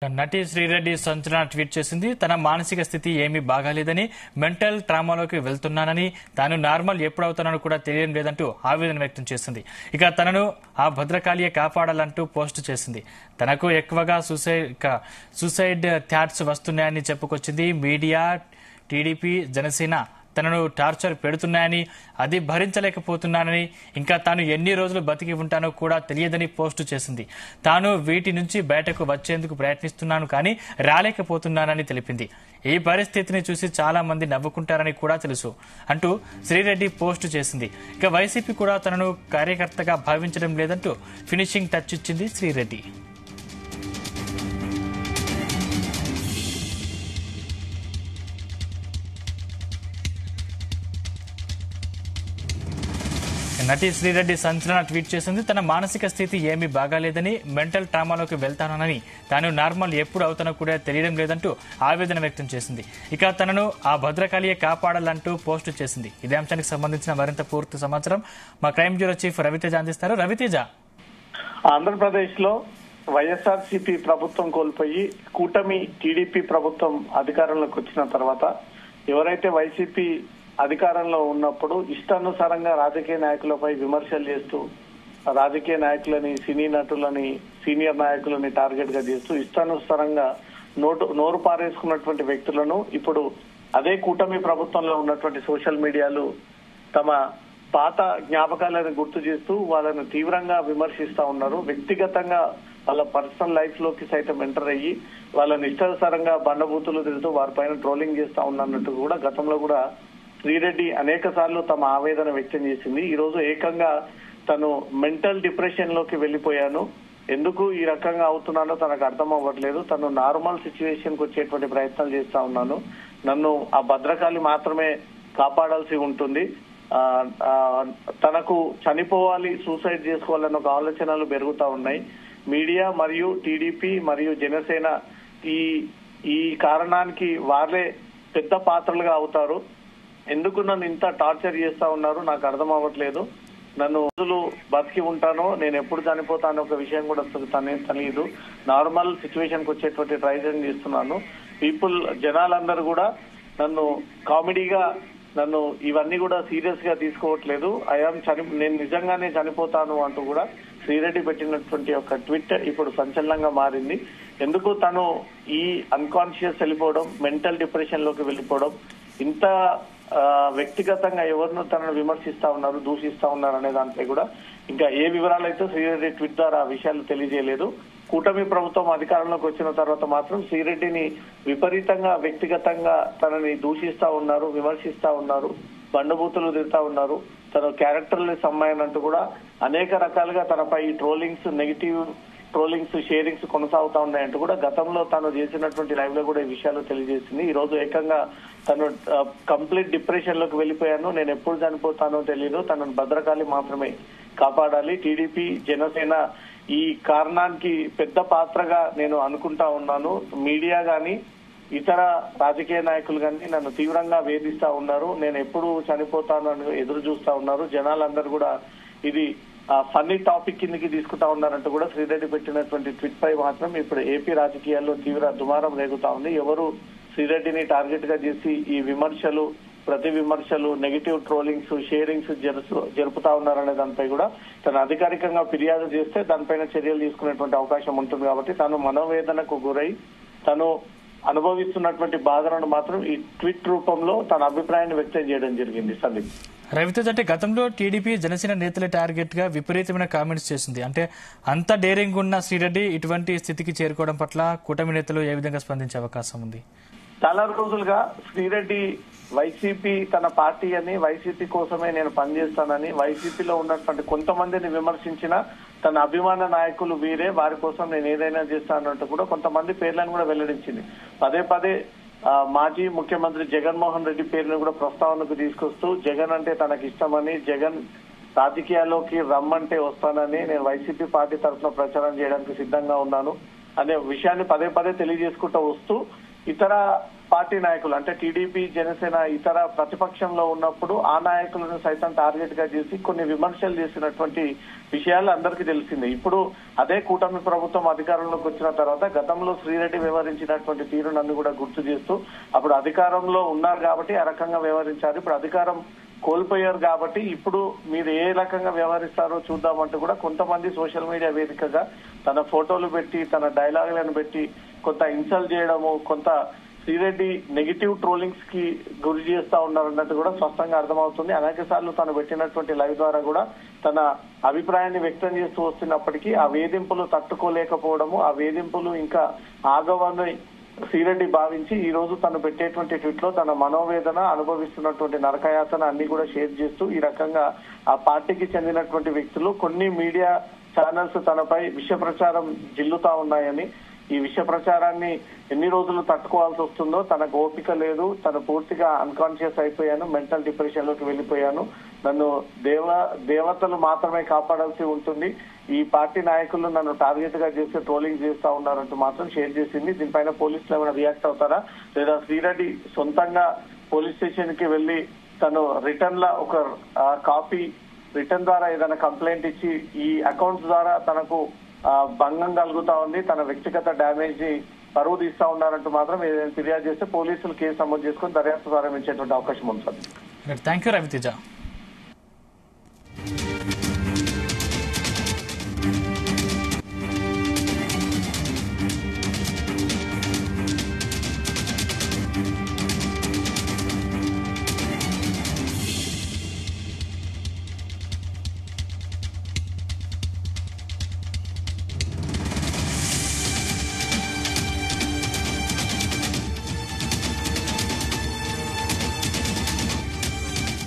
నటి శ్రీరెడ్డి సంచలన ట్వీట్ చేసింది. తన మానసిక స్థితి ఏమీ బాగాలేదని, మెంటల్ ట్రామాలోకి వెళ్తున్నానని, తాను నార్మల్ ఎప్పుడవుతానో కూడా తెలియడం లేదంటూ ఆవేదన వ్యక్తం చేసింది. ఇక తనను ఆ భద్రకాళియే కాపాడాలంటూ పోస్టు చేసింది. తనకు ఎక్కువగా సూసైడ్ థాట్స్ వస్తున్నాయని చెప్పుకొచ్చింది. మీడియా, టీడీపీ, జనసేన తనను టార్చర్ పెడుతున్నాయని, అది భరించలేకపోతున్నానని, ఇంకా తాను ఎన్ని రోజులు బతికి ఉంటానో కూడా తెలియదని పోస్టు చేసింది. తాను వీటి నుంచి బయటకు వచ్చేందుకు ప్రయత్నిస్తున్నాను కానీ రాలేకపోతున్నానని తెలిపింది. ఈ పరిస్థితిని చూసి చాలా మంది నవ్వుకుంటారని కూడా తెలుసు అంటూ శ్రీరెడ్డి పోస్టు చేసింది. ఇక వైసీపీ కూడా తనను కార్యకర్తగా భావించడం లేదంటూ ఫినిషింగ్ టచ్ ఇచ్చింది శ్రీరెడ్డి. నటి శ్రీరెడ్డి సంచలన ట్వీట్ చేసింది. తన మానసిక స్థితి ఏమీ బాగాలేదని, మెంటల్ ట్రామాలోకి వెళ్తానని, తాను నార్మల్ ఎప్పుడు అవుతానో కూడా తెలియడం లేదంటూ ఆవేదన వ్యక్తం చేసింది. ఇక తనను ఆ భద్రకాళియే కాపాడాలంటూ పోస్టు చేసింది. ఇదే అంశానికి సంబంధించిన మరింత పూర్తి సమాచారం మా క్రైమ్ బ్యూరో చీఫ్ రవితేజ అందిస్తారు. రవితేజ, ఆంధ్రప్రదేశ్ లో వైఎస్ఆర్సీపీ ప్రభుత్వం కోల్పోయి కూటమి టీడీపీ ప్రభుత్వం అధికారంలోకి వచ్చిన తర్వాత ఎవరైతే వైసీపీ అధికారంలో ఉన్నప్పుడు ఇష్టానుసారంగా రాజకీయ నాయకులపై విమర్శలు చేస్తూ, రాజకీయ నాయకులని, సినీ నటులని, సీనియర్ నాయకులని టార్గెట్ గా చేస్తూ ఇష్టానుసారంగా నోరు పారేసుకున్నటువంటి వ్యక్తులను ఇప్పుడు అదే కూటమి ప్రభుత్వంలో ఉన్నటువంటి సోషల్ మీడియాలు తమ పాత జ్ఞాపకాలను గుర్తు చేస్తూ వాళ్ళని తీవ్రంగా విమర్శిస్తా ఉన్నారు. వ్యక్తిగతంగా వాళ్ళ పర్సనల్ లైఫ్ లోకి సైతం ఎంటర్ అయ్యి వాళ్ళని ఇష్టానుసారంగా బండబూతులు తిరుగుతూ వారిపైన ట్రోలింగ్ చేస్తా ఉన్నట్టు కూడా గతంలో కూడా శ్రీరెడ్డి అనేక సార్లు తమ ఆవేదన వ్యక్తం చేసింది. ఈ రోజు ఏకంగా తను మెంటల్ డిప్రెషన్ లోకి వెళ్లిపోయాను, ఎందుకు ఈ రకంగా అవుతున్నానో తనకు అర్థం అవ్వట్లేదు, తను నార్మల్ సిచ్యువేషన్ కు వచ్చేటువంటి ప్రయత్నాలు చేస్తా ఉన్నాను, నన్ను ఆ భద్రకాళి మాత్రమే కాపాడాల్సి ఉంటుంది, తనకు చనిపోవాలి, సూసైడ్ చేసుకోవాలన్న ఒక ఆలోచనలు పెరుగుతా ఉన్నాయి. మీడియా మరియు టీడీపీ మరియు జనసేన ఈ కారణానికి వాళ్ళే పెద్ద పాత్రలుగా అవుతారు. ఎందుకు నన్ను ఇంత టార్చర్ చేస్తా ఉన్నారు నాకు అర్థం అవ్వట్లేదు, నన్ను రోజులు బతికి ఉంటానో నేను ఎప్పుడు చనిపోతానో ఒక విషయం కూడా తెలియదు, నార్మల్ సిచ్యువేషన్ కు వచ్చేటువంటి ట్రైజన్ చేస్తున్నాను. జనాలందరూ కూడా నన్ను కామెడీగా, నన్ను ఇవన్నీ కూడా సీరియస్ గా తీసుకోవట్లేదు, నేను నిజంగానే చనిపోతాను అంటూ కూడా శ్రీరెడ్డి పెట్టినటువంటి ఒక ట్వీట్ ఇప్పుడు సంచలనంగా మారింది. ఎందుకు తను ఈ అన్కాన్షియస్ వెళ్ళిపోవడం, మెంటల్ డిప్రెషన్ లోకి వెళ్ళిపోవడం, ఇంత వ్యక్తిగతంగా ఎవరిను తనను విమర్శిస్తా ఉన్నారు, దూషిస్తా ఉన్నారు అనే దానిపై కూడా ఇంకా ఏ వివరాలు అయితే శ్రీరెడ్డి ట్వీట్ ద్వారా ఆ విషయాలు తెలియజేయలేదు. కూటమి ప్రభుత్వం అధికారంలోకి వచ్చిన తర్వాత మాత్రం శ్రీరెడ్డిని విపరీతంగా వ్యక్తిగతంగా తనని దూషిస్తా ఉన్నారు, విమర్శిస్తా ఉన్నారు, బండబూతులు తిరుగుతా ఉన్నారు, తన క్యారెక్టర్లెస్ అమ్మాయి అంటూ కూడా అనేక రకాలుగా తనపై ట్రోలింగ్స్, నెగిటివ్ ట్రోలింగ్స్, షేరింగ్స్ కొనసాగుతా ఉన్నాయంటూ కూడా గతంలో తాను చేసినటువంటి లైవ్ లో కూడా ఈ విషయాలు తెలియజేసింది. ఈ రోజు ఏకంగా తను కంప్లీట్ డిప్రెషన్ లోకి వెళ్ళిపోయాను, నేను ఎప్పుడు చనిపోతానో తెలియదు, తనను భద్రకాళి మాత్రమే కాపాడాలి, టీడీపీ, జనసేన ఈ కారణానికి పెద్ద పాత్రగా నేను అనుకుంటా ఉన్నాను, మీడియా గాని ఇతర రాజకీయ నాయకులు కానీ నన్ను తీవ్రంగా వేధిస్తా ఉన్నారు, నేను ఎప్పుడు చనిపోతాను అని ఎదురు చూస్తా ఉన్నారు, జనాలందరూ కూడా ఇది ఫన్నీ టాపిక్ కిందకి తీసుకుంటా ఉన్నారంటూ కూడా శ్రీరెడ్డి పెట్టినటువంటి ట్వీట్ పై మాత్రం ఇప్పుడు ఏపీ రాజకీయాల్లో తీవ్ర దుమారం రేగుతా ఉంది. ఎవరు శ్రీరెడ్డిని టార్గెట్ గా చేసి ఈ విమర్శలు, ప్రతి విమర్శలు, నెగిటివ్ ట్రోలింగ్స్, షేరింగ్స్ జరుపుతా ఉన్నారనే దానిపై కూడా తను అధికారికంగా ఫిర్యాదు చేస్తే దానిపైన చర్యలు తీసుకునేటువంటి అవకాశం ఉంటుంది. కాబట్టి తను మనోవేదనకు గురై తను అనుభవిస్తున్నటువంటి బాధలను మాత్రం ఈ ట్వీట్ రూపంలో తన అభిప్రాయాన్ని వ్యక్తం చేయడం జరిగింది. సందీప్, రవితేజ, అంటే గతంలో టీడీపీ, జనసేన నేతల టార్గెట్ గా విపరీతమైన కామెంట్స్ చేసింది. అంటే అంత డేరింగ్ ఉన్న శ్రీరెడ్డి ఇటువంటి స్థితికి చేరుకోవడం పట్ల కూటమి నేతలు ఏ విధంగా స్పందించే అవకాశం ఉంది? చాలా రోజులుగా శ్రీరెడ్డి వైసీపీ తన పార్టీ అని, వైసీపీ కోసమే నేను పనిచేస్తానని, వైసీపీలో ఉన్నటువంటి కొంతమందిని విమర్శించిన తన అభిమాన నాయకులు వీరే, వారి కోసం నేను ఏదైనా చేస్తానంటూ కూడా కొంతమంది పేర్లను కూడా వెల్లడించింది. పదే పదే మాజీ ముఖ్యమంత్రి జగన్మోహన్ రెడ్డి పేరును కూడా ప్రస్తావనకు తీసుకొస్తూ జగన్ అంటే తనకి ఇష్టమని, జగన్ రాజకీయాల్లోకి రమ్మంటే వస్తానని, నేను వైసీపీ పార్టీ తరఫున ప్రచారం చేయడానికి సిద్ధంగా ఉన్నాను అనే విషయాన్ని పదే పదే తెలియజేసుకుంటూ వస్తూ ఇతర పార్టీ నాయకులు అంటే టీడీపీ, జనసేన ఇతర ప్రతిపక్షంలో ఉన్నప్పుడు ఆ నాయకులను సైతం టార్గెట్ గా చేసి కొన్ని విమర్శలు చేసినటువంటి విషయాలు అందరికీ తెలిసిందే. ఇప్పుడు అదే కూటమి ప్రభుత్వం అధికారంలోకి వచ్చిన తర్వాత గతంలో శ్రీరెడ్డి వ్యవహరించినటువంటి తీరును కూడా గుర్తు చేస్తూ అప్పుడు అధికారంలో ఉన్నారు కాబట్టి ఆ రకంగా వ్యవహరించారు, ఇప్పుడు అధికారం కోల్పోయారు కాబట్టి ఇప్పుడు మీరు ఏ రకంగా వ్యవహరిస్తారో చూద్దామంటూ కూడా కొంతమంది సోషల్ మీడియా వేదికగా తన ఫోటోలు పెట్టి తన డైలాగులను పెట్టి కొంత ఇన్సల్ట్ చేయడము, కొంత శ్రీరెడ్డి నెగిటివ్ ట్రోలింగ్స్ కి గురి చేస్తా ఉన్నారన్నట్టు కూడా స్పష్టంగా అర్థమవుతుంది. అనేక సార్లు తను పెట్టినటువంటి లైవ్ ద్వారా కూడా తన అభిప్రాయాన్ని వ్యక్తం చేస్తూ వస్తున్నప్పటికీ ఆ వేధింపులు తట్టుకోలేకపోవడము, ఆ వేధింపులు ఇంకా ఆగవని శ్రీరెడ్డి భావించి ఈ రోజు తను పెట్టేటువంటి ట్వీట్ లో తన మనోవేదన, అనుభవిస్తున్నటువంటి నరకయాతన అన్ని కూడా షేర్ చేస్తూ ఈ రకంగా ఆ పార్టీకి చెందినటువంటి వ్యక్తులు కొన్ని మీడియా ఛానల్స్ తనపై విష ప్రచారం జిల్లుతా ఉన్నాయని, ఈ విష ప్రచారాన్ని ఎన్ని రోజులు తట్టుకోవాల్సి వస్తుందో తనకు ఓపిక లేదు, తను పూర్తిగా అన్కాన్షియస్ అయిపోయాను, మెంటల్ డిప్రెషన్ లోకి వెళ్లిపోయాను, నన్ను దేవతలు మాత్రమే కాపాడాల్సి ఉంటుంది, ఈ పార్టీ నాయకులు నన్ను టార్గెట్ గా చేసి ట్రోలింగ్ చేస్తా ఉన్నారంటూ మాత్రం షేర్ చేసింది. దీనిపైన పోలీసులు ఏమైనా రియాక్ట్ అవుతారా లేదా శ్రీరెడ్డి సొంతంగా పోలీస్ స్టేషన్ కి వెళ్లి తను రిటర్న్ లా ఒక కాపీ రిటర్న్ ద్వారా ఏదైనా కంప్లైంట్ ఇచ్చి ఈ అకౌంట్స్ ద్వారా తనకు భంగం కలుగుతా ఉంది, తన వ్యక్తిగత డ్యామేజ్ ని పరువు తీస్తా ఉన్నారంటూ మాత్రం ఏదైనా ఫిర్యాదు చేస్తే పోలీసులు కేసు నమోదు చేసుకుని దర్యాప్తు ప్రారంభించేటువంటి అవకాశం ఉంటుంది. Thank you Raviteja.